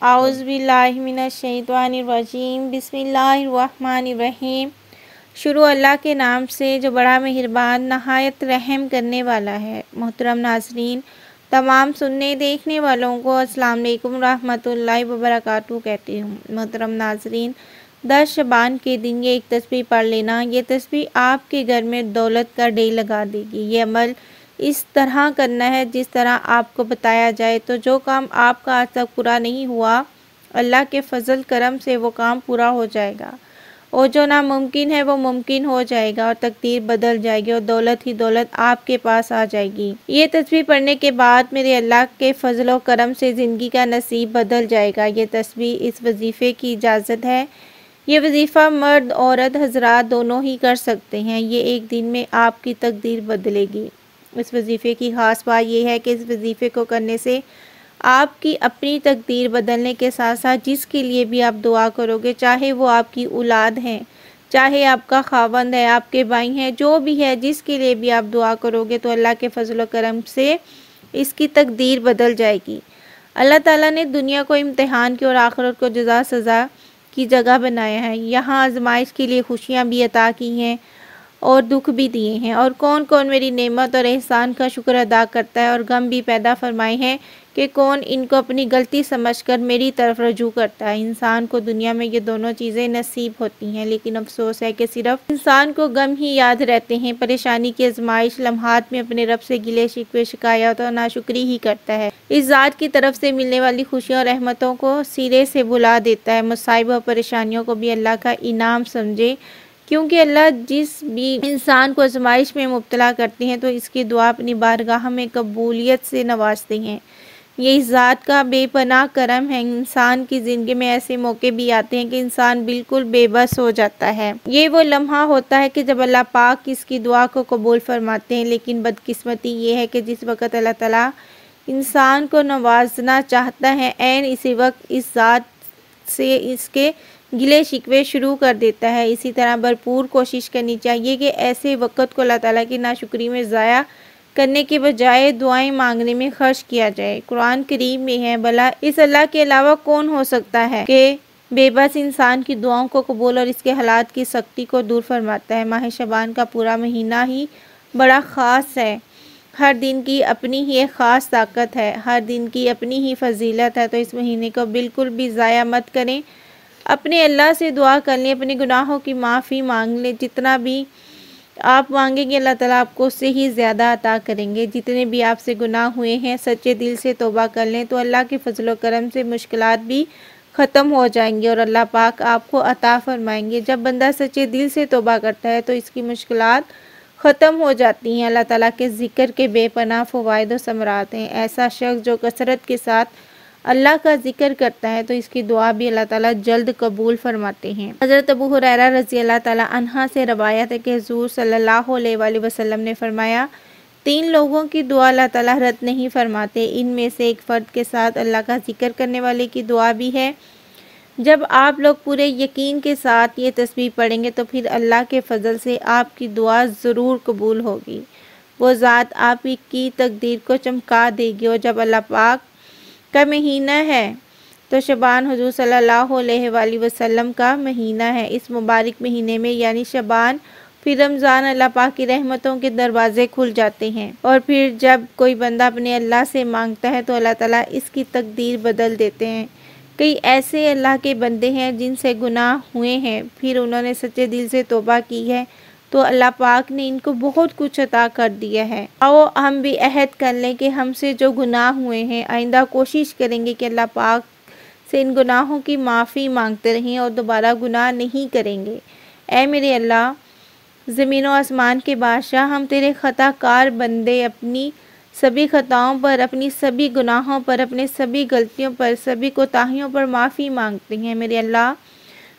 आउज़ुबिल्लाहिमिनश्शैतानिर्रजीम बिस्मिल्लाहिर्रहमानिर्रहीम। शुरू अल्लाह के नाम से जो बड़ा मेहरबान नहायत रहम करने वाला है। मोहतरम नाज़रीन, तमाम सुनने देखने वालों को अस्सलाम वालेकुम रहमतुल्लाहि व बरकातहू कहती हूँ। मोहतरम नाज़रीन, 10 शबान के दिन ये एक तस्बीह पढ़ लेना। ये तस्बीह आपके घर में दौलत का ढेर लगा देगी। ये अमल इस तरह करना है जिस तरह आपको बताया जाए, तो जो काम आपका आज तक पूरा नहीं हुआ, अल्लाह के फजल करम से वो काम पूरा हो जाएगा, और जो नामुमकिन है वो मुमकिन हो जाएगा, और तकदीर बदल जाएगी, और दौलत ही दौलत आपके पास आ जाएगी। ये तस्बीह पढ़ने के बाद मेरे अल्लाह के फजल और करम से ज़िंदगी का नसीब बदल जाएगा। ये तस्बीह, इस वजीफ़े की इजाज़त है। ये वजीफ़ा मर्द औरत हजरात दोनों ही कर सकते हैं। ये एक दिन में आपकी तकदीर बदलेगी। इस वजीफ़े की ख़ास बात यह है कि इस वजीफ़े को करने से आपकी अपनी तकदीर बदलने के साथ साथ जिसके लिए भी आप दुआ करोगे, चाहे वो आपकी औलाद हैं, चाहे आपका खावंद है, आपके भाई हैं, जो भी है, जिसके लिए भी आप दुआ करोगे, तो अल्लाह के फजल व करम से इसकी तकदीर बदल जाएगी। अल्लाह ताला ने दुनिया को इम्तिहान की और आखिरत को जज़ा सज़ा की जगह बनाया है। यहाँ आजमाइश के लिए खुशियाँ भी अता की हैं और दुख भी दिए हैं। और कौन कौन मेरी नेमत और एहसान का शुक्र अदा करता है, और गम भी पैदा फरमाए हैं कि कौन इनको अपनी गलती समझकर मेरी तरफ रजू करता है। इंसान को दुनिया में ये दोनों चीज़ें नसीब होती हैं, लेकिन अफसोस है कि सिर्फ इंसान को गम ही याद रहते हैं। परेशानी की आजमाइश लम्हात में अपने रब से गिले शिकवे शिकायत और नाशुक्री ही करता है। इस ज़ात की तरफ से मिलने वाली खुशियों और रहमतों को सिरे से भुला देता है। मुसाइब और परेशानियों को भी अल्लाह का इनाम समझे, क्योंकि अल्लाह जिस भी इंसान को आजमाइश में मुब्तला करते हैं तो इसकी दुआ अपनी बारगाह में कबूलियत से नवाजते हैं। ये इस ज़ात का बेपनाह करम है। इंसान की ज़िंदगी में ऐसे मौके भी आते हैं कि इंसान बिल्कुल बेबस हो जाता है। ये वो लम्हा होता है कि जब अल्लाह पाक इसकी दुआ को कबूल फरमाते हैं। लेकिन बदकिस्मती ये है कि जिस वक़्त अल्लाह ताला इंसान को नवाजना चाहता है, ऐन इसी वक्त इस ज़ात से इसके गिले शिकवे शुरू कर देता है। इसी तरह भरपूर कोशिश करनी चाहिए कि ऐसे वक़्त को अल्लाह ताला की नाशुक्री में ज़ाया करने के बजाय दुआएं मांगने में खर्च किया जाए। कुरान करीम में है, भला इस अल्लाह के अलावा कौन हो सकता है कि बेबस इंसान की दुआओं को कबूल और इसके हालात की सख्ती को दूर फरमाता है। माह शबान का पूरा महीना ही बड़ा ख़ास है। हर दिन की अपनी ही एक ख़ास ताकत है, हर दिन की अपनी ही फजीलत है। तो इस महीने को बिल्कुल भी ज़ाया मत करें। अपने अल्लाह से दुआ कर लें, अपने गुनाहों की माफ़ी मांग लें। जितना भी आप मांगेंगे अल्लाह ताला आपको उससे ही ज़्यादा अता करेंगे। जितने भी आपसे गुनाह हुए हैं, सच्चे दिल से तौबा कर लें तो अल्लाह के फजल व करम से मुश्किलात भी ख़त्म हो जाएंगी और अल्लाह पाक आपको अता फरमाएंगे। जब बंदा सच्चे दिल से तौबा करता है तो इसकी मुश्किलात ख़त्म हो जाती हैं। अल्लाह ताला के ज़िक्र के बेपनाह फ़वाइद व समरात हैं। ऐसा शख्स जो कसरत के साथ अल्लाह का जिक्र करता है तो इसकी दुआ भी अल्लाह ताला जल्द कबूल फरमाते हैं। हज़रत अबू हुरैरा रज़ी अल्लाह ताला अन्हा से रवायत है कि हुज़ूर सल्लल्लाहु अलैहि वसल्लम ने फरमाया, 3 लोगों की दुआ अल्लाह ताला रद्द नहीं फरमाते। इनमें से एक फ़र्द के साथ अल्लाह का जिक्र करने वाले की दुआ भी है। जब आप लोग पूरे यकीन के साथ ये तस्बीह पढ़ेंगे तो फिर अल्लाह के फ़ज़ल से आपकी दुआ ज़रूर कबूल होगी। वो ज़ात आपकी तकदीर को चमका देगी। और जब अल्लाह पाक का महीना है तो शबान हुजूर सल्लल्लाहु अलैहि वसल्लम का महीना है। इस मुबारक महीने में यानी शबान फिर रमज़ान अल्लाह पाक की रहमतों के दरवाज़े खुल जाते हैं। और फिर जब कोई बंदा अपने अल्लाह से मांगता है तो अल्लाह ताला इसकी तकदीर बदल देते हैं। कई ऐसे अल्लाह के बंदे हैं जिनसे गुनाह हुए हैं, फिर उन्होंने सच्चे दिल से तौबा की है तो अल्लाह पाक ने इनको बहुत कुछ अता कर दिया है। आओ हम भी अहद कर लें कि हमसे जो गुनाह हुए हैं, आइंदा कोशिश करेंगे कि अल्लाह पाक से इन गुनाहों की माफ़ी मांगते रहें और दोबारा गुनाह नहीं करेंगे। ऐ मेरे अल्लाह, ज़मीन व आसमान के बादशाह, हम तेरे ख़ताकार बंदे अपनी सभी ख़ताओं पर, अपनी सभी गुनाहों पर, अपने सभी गलतियों पर, सभी कोताहियों पर माफ़ी मांगते हैं। मेरे अल्लाह,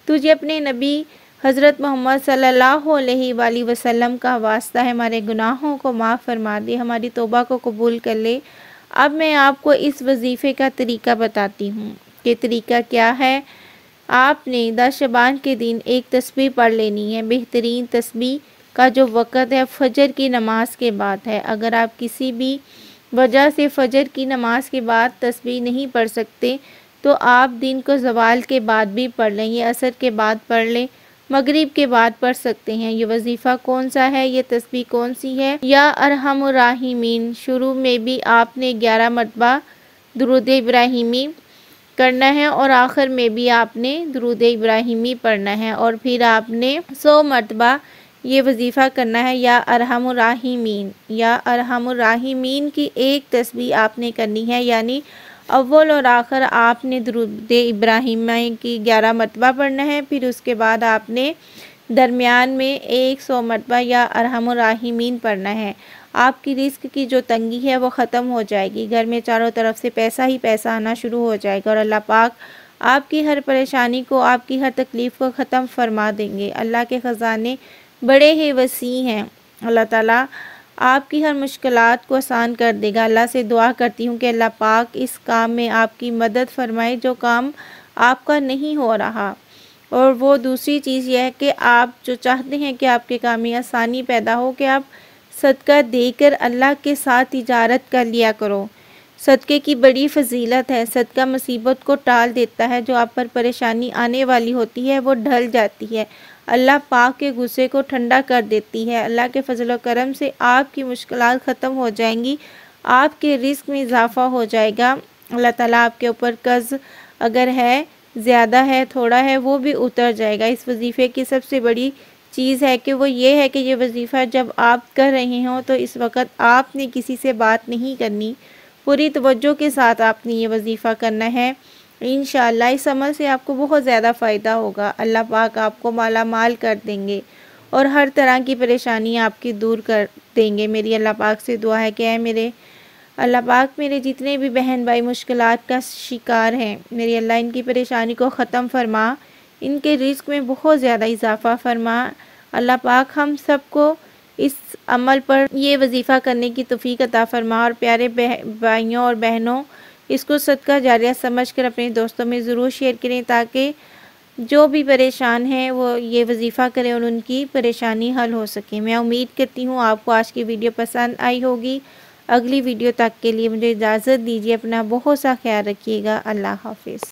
तुझे अपने नबी हज़रत मोहम्मद सल्लल्लाहु अलैहि वसल्लम का वास्ता है, हमारे गुनाहों को माफ़ फरमा दे, हमारी तौबा को कबूल कर ले। अब मैं आपको इस वजीफ़े का तरीका बताती हूँ कि तरीका क्या है। आपने 10 शबान के दिन एक तस्बीह पढ़ लेनी है। बेहतरीन तस्बीह का जो वक़्त है फ़जर की नमाज के बाद है। अगर आप किसी भी वजह से फ़जर की नमाज के बाद तस्बीह नहीं पढ़ सकते तो आप दिन को ज़वाल के बाद भी पढ़ लें, ये असर के बाद पढ़ लें, मगरिब के बाद पढ़ सकते हैं। ये वजीफ़ा कौन सा है, ये तस्बीह कौन सी है, या अरहमुर राहिमीन। शुरू में भी आपने 11 मरतबा दुरूद इब्राहिमी करना है और आखिर में भी आपने दुरूद इब्राहिमी पढ़ना है, और फिर आपने 100 मरतबा ये वजीफ़ा करना है या अरहमुर राहिमीन। या अरहमुर राहिमीन की एक तस्बीह आपने करनी है, यानी अव्वल और आखिर आपने दुरूद इब्राहिमी की 11 मरतबा पढ़ना है। फिर उसके बाद आपने दरमियान में 100 मरतबा या अरहमुर राहिमीन पढ़ना है। आपकी रिस्क की जो तंगी है वो ख़त्म हो जाएगी, घर में चारों तरफ से पैसा ही पैसा आना शुरू हो जाएगा, और अल्लाह पाक आपकी हर परेशानी को, आपकी हर तकलीफ़ को ख़त्म फरमा देंगे। अल्लाह के ख़जाने बड़े ही वसी हैं। अल्लाह ताला आपकी हर मुश्किलात को आसान कर देगा। अल्लाह से दुआ करती हूँ कि अल्लाह पाक इस काम में आपकी मदद फरमाए जो काम आपका नहीं हो रहा। और वो दूसरी चीज़ यह है कि आप जो चाहते हैं कि आपके काम में आसानी पैदा हो, कि आप सदका देकर अल्लाह के साथ तिजारत कर लिया करो। सदक़े की बड़ी फजीलत है। सदका मुसीबत को टाल देता है, जो आप पर परेशानी आने वाली होती है वो ढल जाती है। अल्लाह पाक के गुस्से को ठंडा कर देती है। अल्लाह के फजल व करम से आपकी मुश्किलात ख़त्म हो जाएंगी, आपके रिस्क में इजाफ़ा हो जाएगा। अल्लाह ताला आपके ऊपर कर्ज़ अगर है, ज़्यादा है, थोड़ा है, वो भी उतर जाएगा। इस वजीफ़े की सबसे बड़ी चीज़ है कि वो ये है कि ये वजीफ़ा जब आप कर रहे हों तो इस वक्त आपने किसी से बात नहीं करनी, पूरी तवज्जो के साथ आपने ये वजीफ़ा करना है। इंशाअल्लाह इस अमल से आपको बहुत ज़्यादा फ़ायदा होगा। अल्लाह पाक आपको माला माल कर देंगे और हर तरह की परेशानी आपकी दूर कर देंगे। मेरी अल्लाह पाक से दुआ है कि ऐ मेरे अल्लाह पाक, मेरे जितने भी बहन भाई मुश्किलात का शिकार हैं, मेरी अल्लाह इनकी परेशानी को ख़त्म फरमा, इनके रिज़्क़ में बहुत ज़्यादा इजाफ़ा फरमा। अल्लाह पाक हम सबको इस अमल पर ये वजीफ़ा करने की तौफ़ीक अता फरमा। और प्यारे भाइयों और बहनों, इसको सदका जारिया समझकर अपने दोस्तों में ज़रूर शेयर करें, ताकि जो भी परेशान हैं वो ये वजीफ़ा करें और उनकी परेशानी हल हो सके। मैं उम्मीद करती हूँ आपको आज की वीडियो पसंद आई होगी। अगली वीडियो तक के लिए मुझे इजाज़त दीजिए। अपना बहुत सा ख्याल रखिएगा। अल्लाह हाफ़िज़।